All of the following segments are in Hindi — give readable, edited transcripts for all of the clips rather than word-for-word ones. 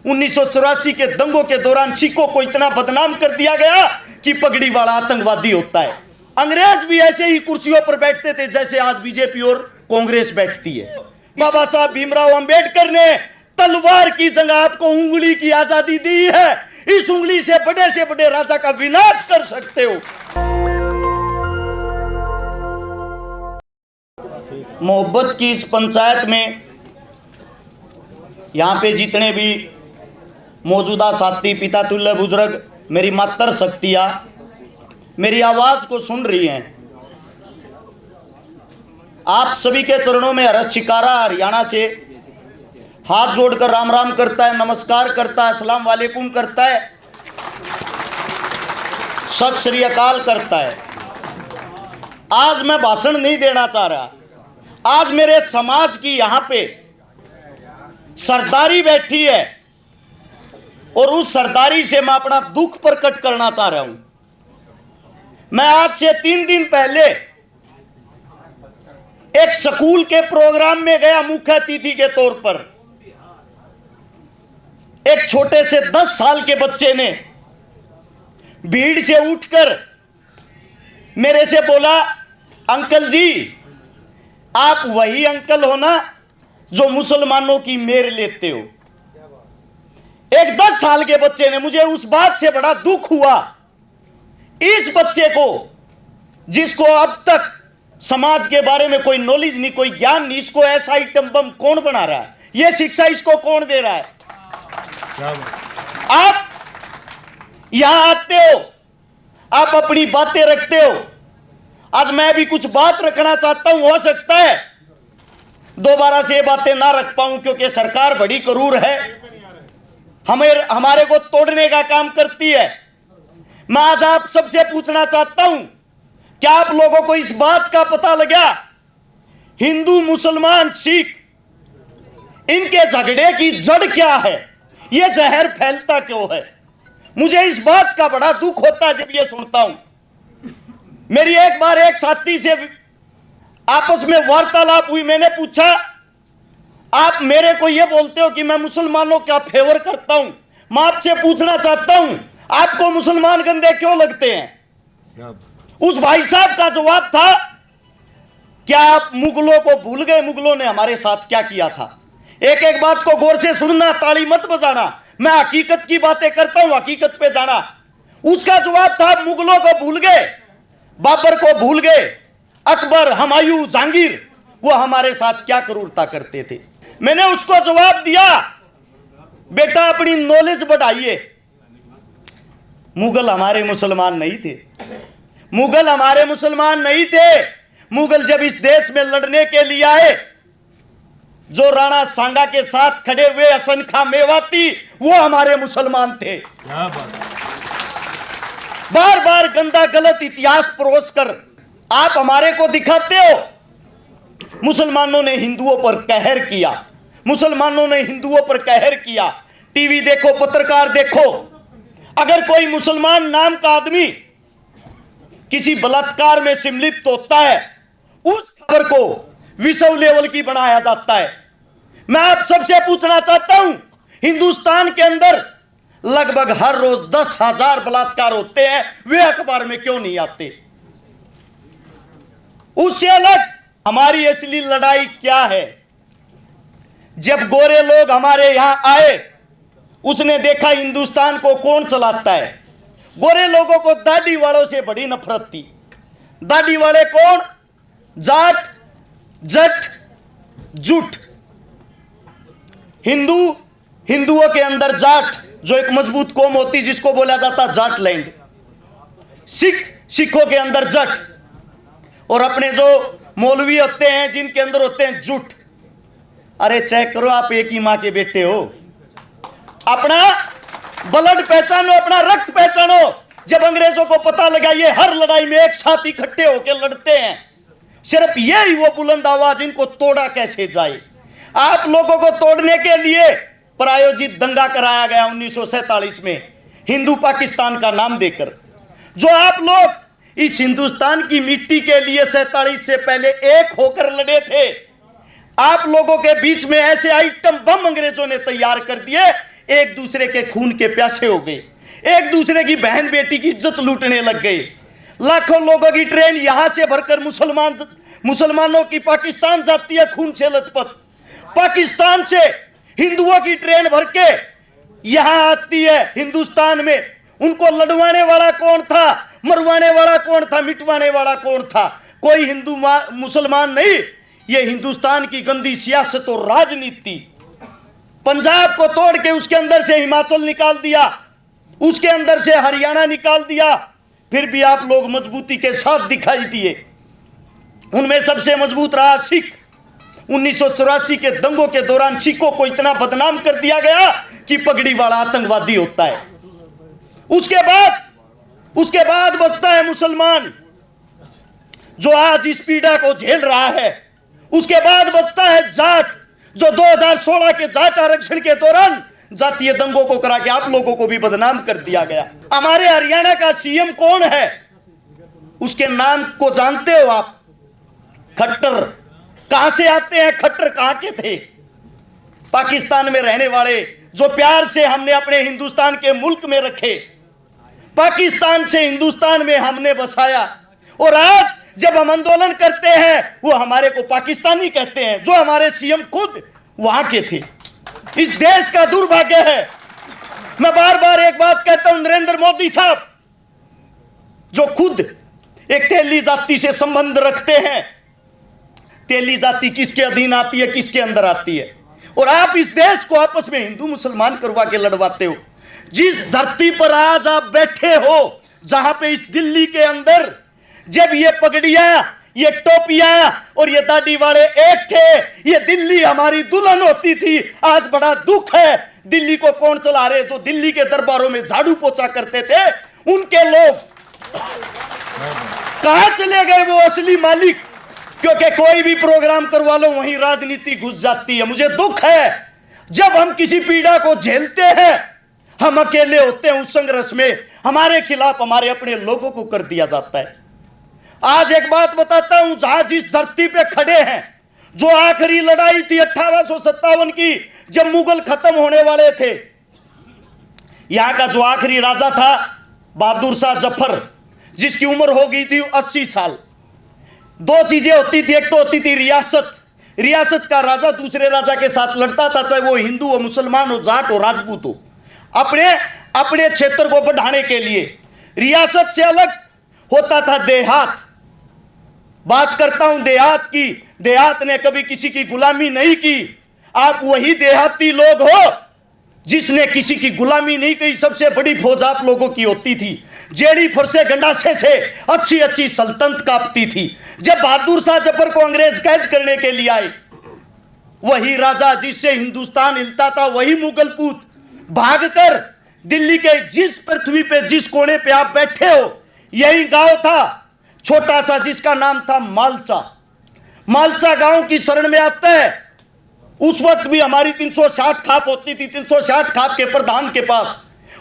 1984 के दंगों के दौरान सिखों को इतना बदनाम कर दिया गया कि पगड़ी वाला आतंकवादी होता है। अंग्रेज भी ऐसे ही कुर्सियों पर बैठते थे जैसे आज बीजेपी और कांग्रेस बैठती है। बाबा साहब भीमराव अंबेडकर ने तलवार की जगह आपको उंगली की आजादी दी है। इस उंगली से बड़े राजा का विनाश कर सकते हो। मोहब्बत की इस पंचायत में यहाँ पे जितने भी मौजूदा साथी पिता तुल्य बुजुर्ग, मेरी मातर शक्तियाँ मेरी आवाज़ को सुन रही हैं, आप सभी के चरणों में हर्ष शिकारा हरियाणा से हाथ जोड़कर राम राम करता है, नमस्कार करता है, अस्सलाम वालेकुम करता है, सत श्री अकाल करता है। आज मैं भाषण नहीं देना चाह रहा। आज मेरे समाज की यहाँ पे सरदारी बैठी है और उस सरदारी से मैं अपना दुख प्रकट करना चाह रहा हूं। मैं आज से 3 दिन पहले एक स्कूल के प्रोग्राम में गया मुख्य अतिथि के तौर पर। एक छोटे से 10 साल के बच्चे ने भीड़ से उठकर मेरे से बोला, अंकल जी आप वही अंकल हो ना जो मुसलमानों की मेर लेते हो। एक 10 साल के बच्चे ने, मुझे उस बात से बड़ा दुख हुआ। इस बच्चे को, जिसको अब तक समाज के बारे में कोई नॉलेज नहीं, कोई ज्ञान नहीं, इसको ऐसा आइटम बम कौन बना रहा है, यह शिक्षा इसको कौन दे रहा है? आप यहां आते हो, आप अपनी बातें रखते हो। आज मैं भी कुछ बात रखना चाहता हूं, हो सकता है दोबारा से ये बातें ना रख पाऊं क्योंकि सरकार बड़ी क्रूर है, हमारे को तोड़ने का काम करती है। मैं आज आप सबसे पूछना चाहता हूं, क्या आप लोगों को इस बात का पता लगा हिंदू मुसलमान सिख इनके झगड़े की जड़ क्या है? यह जहर फैलता क्यों है? मुझे इस बात का बड़ा दुख होता है जब यह सुनता हूं। मेरी एक बार एक साथी से आपस में वार्तालाप हुई। मैंने पूछा, आप मेरे को यह बोलते हो कि मैं मुसलमानों का फेवर करता हूं, मैं आपसे पूछना चाहता हूं आपको मुसलमान गंदे क्यों लगते हैं? उस भाई साहब का जवाब था, क्या आप मुगलों को भूल गए? मुगलों ने हमारे साथ क्या किया था? एक एक बात को गौर से सुनना, ताली मत बजाना। मैं हकीकत की बातें करता हूं, हकीकत पे जाना। उसका जवाब था, मुगलों को भूल गए, बाबर को भूल गए, अकबर, हुमायूं, जहांगीर, वो हमारे साथ क्या क्रूरता करते थे। मैंने उसको जवाब दिया, बेटा अपनी नॉलेज बढ़ाइए। मुगल हमारे मुसलमान नहीं थे, मुगल हमारे मुसलमान नहीं थे। मुगल जब इस देश में लड़ने के लिए आए, जो राणा सांगा के साथ खड़े हुए हसन खां मेवाती, वो हमारे मुसलमान थे। बार बार गंदा गलत इतिहास परोस कर आप हमारे को दिखाते हो मुसलमानों ने हिंदुओं पर कहर किया, मुसलमानों ने हिंदुओं पर कहर किया। टीवी देखो, पत्रकार देखो, अगर कोई मुसलमान नाम का आदमी किसी बलात्कार में सम्मिलित होता है, उस खबर को विश्व लेवल की बनाया जाता है। मैं आप सबसे पूछना चाहता हूं, हिंदुस्तान के अंदर लगभग हर रोज 10,000 बलात्कार होते हैं, वे अखबार में क्यों नहीं आते? उससे अलग हमारी असली लड़ाई क्या है? जब गोरे लोग हमारे यहां आए, उसने देखा हिंदुस्तान को कौन चलाता है। गोरे लोगों को दाढ़ी वालों से बड़ी नफरत थी। दाढ़ी वाले कौन? जाट, जट, जुट। हिंदुओं के अंदर जाट, जो एक मजबूत कौम होती जिसको बोला जाता जाट लैंड। सिखों के अंदर जट, और अपने जो मौलवी होते हैं जिनके अंदर होते हैं जुट। अरे चेक करो, आप एक ही मां के बेटे हो। अपना ब्लड पहचानो, अपना रक्त पहचानो। जब अंग्रेजों को पता लगा ये हर लड़ाई में एक साथ इकट्ठे होकर लड़ते हैं, सिर्फ यही वो बुलंद आवाज, इनको तोड़ा कैसे जाए। आप लोगों को तोड़ने के लिए प्रायोजित दंगा कराया गया 1947 में, हिंदू पाकिस्तान का नाम देकर। जो आप लोग इस हिंदुस्तान की मिट्टी के लिए 47 से पहले एक होकर लड़े थे, आप लोगों के बीच में ऐसे आइटम बम अंग्रेजों ने तैयार कर दिए, एक दूसरे के खून के प्यासे हो गए, एक दूसरे की बहन बेटी की इज्जत लूटने लग गए। लाखों लोगों की ट्रेन यहां से भरकर मुसलमानों की पाकिस्तान जाती है खून से लथपथ, पाकिस्तान से हिंदुओं की ट्रेन भर के यहां आती है हिंदुस्तान में। उनको लड़वाने वाला कौन था, मरवाने वाला कौन था, मिटवाने वाला कौन था? कोई हिंदू मुसलमान नहीं, ये हिंदुस्तान की गंदी सियासत और राजनीति। पंजाब को तोड़ के उसके अंदर से हिमाचल निकाल दिया, उसके अंदर से हरियाणा निकाल दिया, फिर भी आप लोग मजबूती के साथ दिखाई दिए। उनमें सबसे मजबूत रहा सिख। 1984 के दंगों के दौरान सिखों को इतना बदनाम कर दिया गया कि पगड़ी वाला आतंकवादी होता है। उसके बाद बचता है मुसलमान, जो आज इस पीड़ा को झेल रहा है। उसके बाद बचता है जाट, जो 2016 के जाट आरक्षण के दौरान जातीय दंगों को करा के आप लोगों को भी बदनाम कर दिया गया। हमारे हरियाणा का सीएम कौन है, उसके नाम को जानते हो आप? खट्टर। कहां से आते हैं खट्टर, कहां के थे? पाकिस्तान में रहने वाले, जो प्यार से हमने अपने हिंदुस्तान के मुल्क में रखे, पाकिस्तान से हिंदुस्तान में हमने बसाया, और आज जब हम आंदोलन करते हैं वो हमारे को पाकिस्तानी कहते हैं, जो हमारे सीएम खुद वहां के थे। इस देश का दुर्भाग्य है। मैं बार बार एक बात कहता हूं, नरेंद्र मोदी साहब जो खुद एक तेली जाति से संबंध रखते हैं, तेली जाति किसके अधीन आती है, किसके अंदर आती है, और आप इस देश को आपस में हिंदू मुसलमान करवा के लड़वाते हो। जिस धरती पर आज आप बैठे हो, जहां पे इस दिल्ली के अंदर जब ये पगड़ियां, ये टोपियां और ये दाढ़ी वाले एक थे, ये दिल्ली हमारी दुल्हन होती थी। आज बड़ा दुख है, दिल्ली को कौन चला रहे? जो दिल्ली के दरबारों में झाड़ू पोछा करते थे, उनके लोग कहां चले गए? वो असली मालिक, क्योंकि कोई भी प्रोग्राम करवा लो वहीं राजनीति घुस जाती है। मुझे दुख है, जब हम किसी पीड़ा को झेलते हैं, हम अकेले होते हैं उस संघर्ष में, हमारे खिलाफ हमारे अपने लोगों को कर दिया जाता है। आज एक बात बताता हूं, जहां जिस धरती पे खड़े हैं, जो आखिरी लड़ाई थी 1857 की, जब मुगल खत्म होने वाले थे, यहां का जो आखिरी राजा था बहादुर शाह जफर, जिसकी उम्र हो गई थी 80 साल। दो चीजें होती थी, एक तो होती थी रियासत, रियासत का राजा दूसरे राजा के साथ लड़ता था, चाहे वो हिंदू हो, मुसलमान हो, जाट हो, राजपूत हो, अपने क्षेत्र को बढ़ाने के लिए। रियासत से अलग होता था देहात। बात करता हूं देहात की, देहात ने कभी किसी की गुलामी नहीं की। आप वही देहाती लोग हो जिसने किसी की गुलामी नहीं की। सबसे बड़ी फौज आप लोगों की होती थी, जेड़ी फरसे गंडासे से अच्छी अच्छी सल्तनत कांपती थी। जब बहादुर शाह जफर को अंग्रेज कैद करने के लिए आए, वही राजा जिससे हिंदुस्तान हिलता था, वही मुगल पूत भागकर दिल्ली के जिस पृथ्वी पे, जिस कोने पे आप बैठे हो, यही गांव था छोटा सा, जिसका नाम था मालचा। मालचा गांव की शरण में आता है। उस वक्त भी हमारी 360 खाप होती थी, 360 खाप के प्रधान के पास,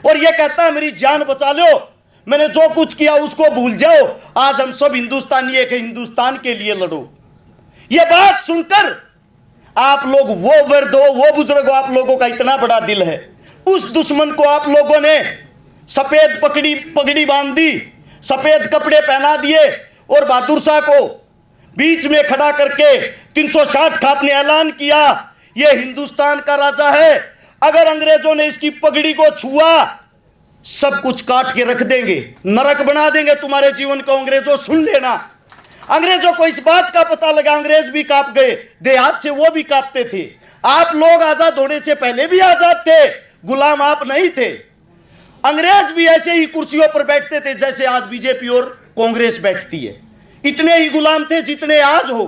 और यह कहता है मेरी जान बचा लो, मैंने जो कुछ किया उसको भूल जाओ, आज हम सब हिंदुस्तानी एक हिंदुस्तान के लिए लड़ो। यह बात सुनकर आप लोग, वो वर्द हो, वो बुजुर्ग हो, आप लोगों का इतना बड़ा दिल है। उस दुश्मन को आप लोगों ने सफेद पगड़ी बांध दी, सफेद कपड़े पहना दिए, और बहादुर शाह को बीच में खड़ा करके 360 खाप ने ऐलान किया, यह हिंदुस्तान का राजा है, अगर अंग्रेजों ने इसकी पगड़ी को छुआ, सब कुछ काट के रख देंगे, नरक बना देंगे तुम्हारे जीवन को। अंग्रेजों सुन लेना। अंग्रेजों को इस बात का पता लगा, अंग्रेज भी कांप गए, देहात से वो भी कांपते थे। आप लोग आजाद होने से पहले भी आजाद थे, गुलाम आप नहीं थे। अंग्रेज भी ऐसे ही कुर्सियों पर बैठते थे जैसे आज बीजेपी और कांग्रेस बैठती है। इतने ही गुलाम थे जितने आज हो,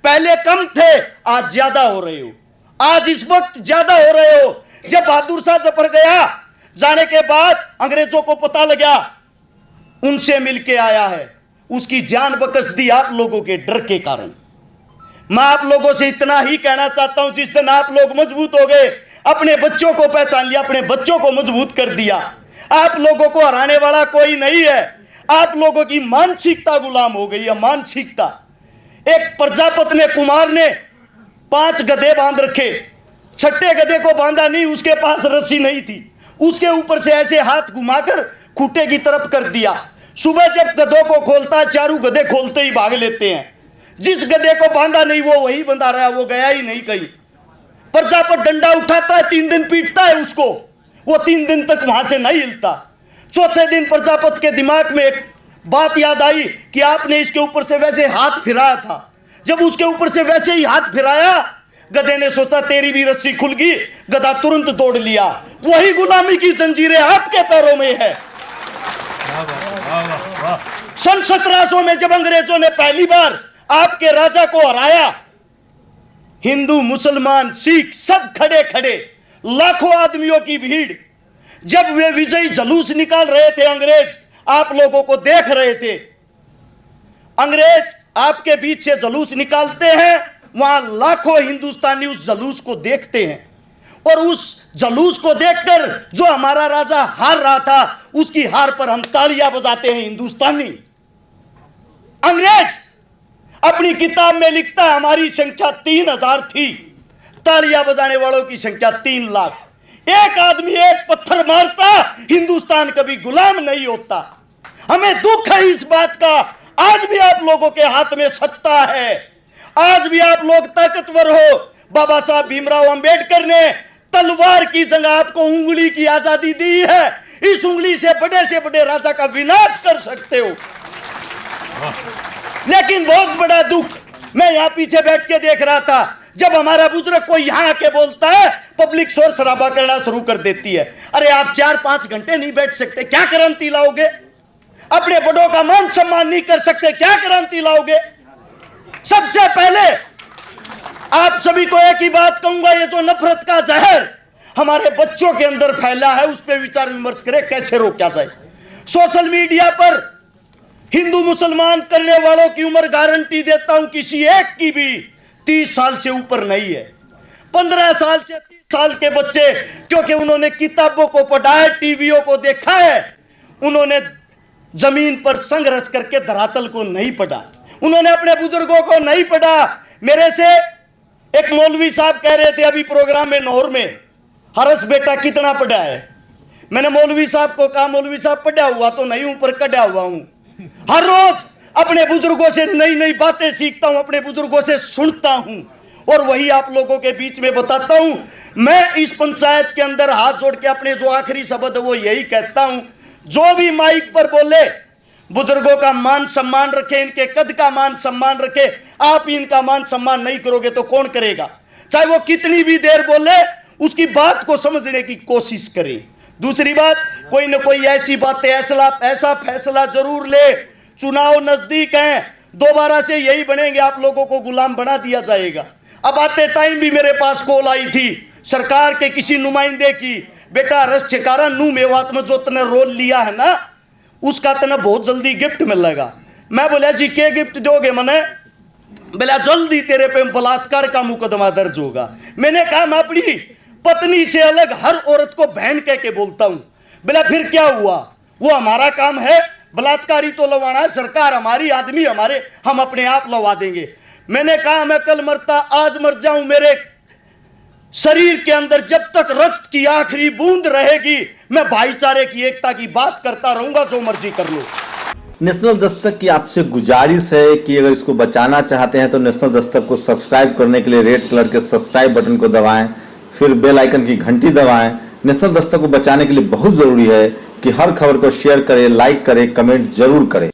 पहले कम थे, आज ज्यादा हो रहे हो, आज इस वक्त ज्यादा हो रहे हो। जब बहादुर शाह जफर गया, जाने के बाद अंग्रेजों को पता लगा उनसे मिलके आया है, उसकी जान बकस दी आप लोगों के डर के कारण। मैं आप लोगों से इतना ही कहना चाहता हूं, जिस दिन आप लोग मजबूत हो गए, अपने बच्चों को पहचान लिया, अपने बच्चों को मजबूत कर दिया, आप लोगों को हराने वाला कोई नहीं है। आप लोगों की मानसिकता गुलाम हो गई है, मानसिकता। एक प्रजापति ने, कुमार ने 5 गधे बांध रखे, छठे गधे को बांधा नहीं, उसके पास रस्सी नहीं थी, उसके ऊपर से ऐसे हाथ घुमाकर खूंटे की तरफ कर दिया। सुबह जब गधों को खोलता, चारों गधे खोलते ही भाग लेते हैं। जिस गधे को बांधा नहीं वो वही बंधा रहा, वो गया ही नहीं कहीं। प्रजापत डंडा उठाता है, 3 दिन पीटता है उसको, वो 3 दिन तक वहां से नहीं हिलता। चौथे दिन प्रजापत के दिमाग में एक बात याद आई कि आपने इसके ऊपर से वैसे हाथ फिराया था। जब उसके ऊपर से वैसे ही हाथ फिराया, गधे ने सोचा तेरी भी रस्सी खुल गई, गधा तुरंत तोड़ लिया। वही गुलामी की जंजीरें आपके पैरों में है। सन 1700 में जब अंग्रेजों ने पहली बार आपके राजा को हराया, हिंदू मुसलमान सिख सब खड़े खड़े, लाखों आदमियों की भीड़, जब वे विजयी जुलूस निकाल रहे थे, अंग्रेज आप लोगों को देख रहे थे। अंग्रेज आपके बीच से जुलूस निकालते हैं, वहां लाखों हिंदुस्तानी उस जुलूस को देखते हैं, और उस जुलूस को देखकर जो हमारा राजा हार रहा था, उसकी हार पर हम तालियां बजाते हैं हिंदुस्तानी। अंग्रेज अपनी किताब में लिखता है हमारी संख्या 3000 थी, तालियां बजाने वालों की संख्या 3 लाख। एक आदमी एक पत्थर मारता, हिंदुस्तान कभी गुलाम नहीं होता। हमें दुख है इस बात का, आज भी आप लोगों के हाथ में सत्ता है, आज भी आप लोग ताकतवर हो। बाबा साहब भीमराव अंबेडकर ने तलवार की जगह आपको उंगली की आजादी दी है। इस उंगली से बड़े राजा का विनाश कर सकते हो। लेकिन बहुत बड़ा दुख, मैं यहां पीछे बैठ के देख रहा था, जब हमारा बुजुर्ग कोई यहां आके बोलता है, पब्लिक शोर शराबा करना शुरू कर देती है। अरे आप 4-5 घंटे नहीं बैठ सकते, क्या क्रांति लाओगे? अपने बड़ों का मान सम्मान नहीं कर सकते, क्या क्रांति लाओगे? सबसे पहले आप सभी को एक ही बात कहूंगा, ये जो नफरत का जहर हमारे बच्चों के अंदर फैला है, उस पर विचार विमर्श करें कैसे रोका जाए। सोशल मीडिया पर हिंदू मुसलमान करने वालों की उम्र गारंटी देता हूं किसी एक की भी 30 साल से ऊपर नहीं है। 15 साल से 30 साल के बच्चे, क्योंकि उन्होंने किताबों को पढ़ा है, टीवियों को देखा है, उन्होंने जमीन पर संघर्ष करके धरातल को नहीं पढ़ा, उन्होंने अपने बुजुर्गों को नहीं पढ़ा। मेरे से एक मौलवी साहब कह रहे थे अभी प्रोग्राम में नौर में, हरस बेटा कितना पढ़ा है? मैंने मौलवी साहब को कहा, मौलवी साहब पढ़ा हुआ तो नहीं हूं, पर कढ़ा हुआ हूं। हर रोज अपने बुजुर्गों से नई नई बातें सीखता हूं, अपने बुजुर्गों से सुनता हूं, और वही आप लोगों के बीच में बताता हूं। मैं इस पंचायत के अंदर हाथ जोड़ के अपने जो आखिरी शब्द है वो यही कहता हूं, जो भी माइक पर बोले बुजुर्गों का मान सम्मान रखे, इनके कद का मान सम्मान रखे। आप इनका मान सम्मान नहीं करोगे तो कौन करेगा? चाहे वो कितनी भी देर बोले, उसकी बात को समझने की कोशिश करें। दूसरी बात, कोई न कोई ऐसी बातें ऐसा फैसला जरूर ले। चुनाव नजदीक हैं, दोबारा से यही बनेंगे, आप लोगों को गुलाम बना दिया जाएगा। अब आते टाइम भी मेरे पास कॉल आई थी सरकार के किसी नुमाइंदे की, बेटा रस छिकारा नू मेवात में जो तने रोल लिया है ना, उसका तने बहुत जल्दी गिफ्ट मिलेगा। मैं बोला जी क्या गिफ्ट दोगे मने? बोला जल्दी तेरे पे बलात्कार का मुकदमा दर्ज होगा। मैंने कहा मैं अपनी पत्नी से अलग हर औरत को बहन कह के बोलता हूं। बोला फिर क्या हुआ? वो हमारा काम है, बलात्कारी तो लवाना है, सरकार हमारी, आदमी हमारे, हम अपने आप लवा देंगे। मैंने कहा मैं कल मरता आज मर जाऊं, मेरे शरीर के अंदर जब तक रक्त की आखिरी बूंद रहेगी, मैं भाईचारे की एकता की बात करता रहूंगा, जो मर्जी कर लो। नेशनल दस्तक की आपसे गुजारिश है कि अगर इसको बचाना चाहते हैं तो नेशनल दस्तक को सब्सक्राइब करने के लिए रेड कलर के सब्सक्राइब बटन को दबाएं, फिर बेल आइकन की घंटी दबाएं। नेशनल दस्तक को बचाने के लिए बहुत जरूरी है कि हर खबर को शेयर करें, लाइक करें, कमेंट जरूर करें।